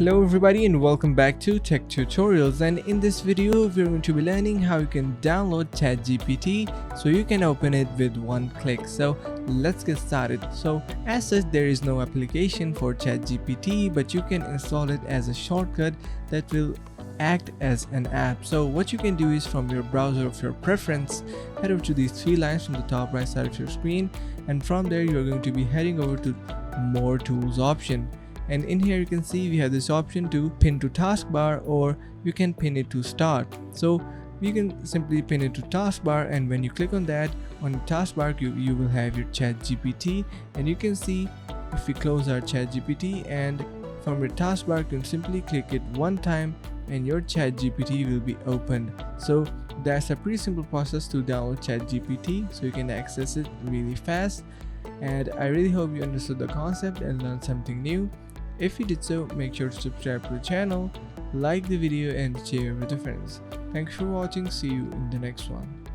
Hello everybody and welcome back to Tech Tutorials, and in this video we're going to be learning how you can download ChatGPT so you can open it with one click. So let's get started. So as such, there is no application for ChatGPT, but you can install it as a shortcut that will act as an app. So what you can do is, from your browser of your preference, head over to these three lines from the top right side of your screen, and from there you're going to be heading over to More Tools option. And in here you can see we have this option to pin to taskbar, or you can pin it to start. So you can simply pin it to taskbar, and when you click on that, on the taskbar you will have your ChatGPT. And you can see, if we close our ChatGPT, and from your taskbar you can simply click it one time and your ChatGPT will be opened. So that's a pretty simple process to download ChatGPT, so you can access it really fast. And I really hope you understood the concept and learned something new. If you did so, make sure to subscribe to the channel, like the video and share with your friends. Thanks for watching. See you in the next one.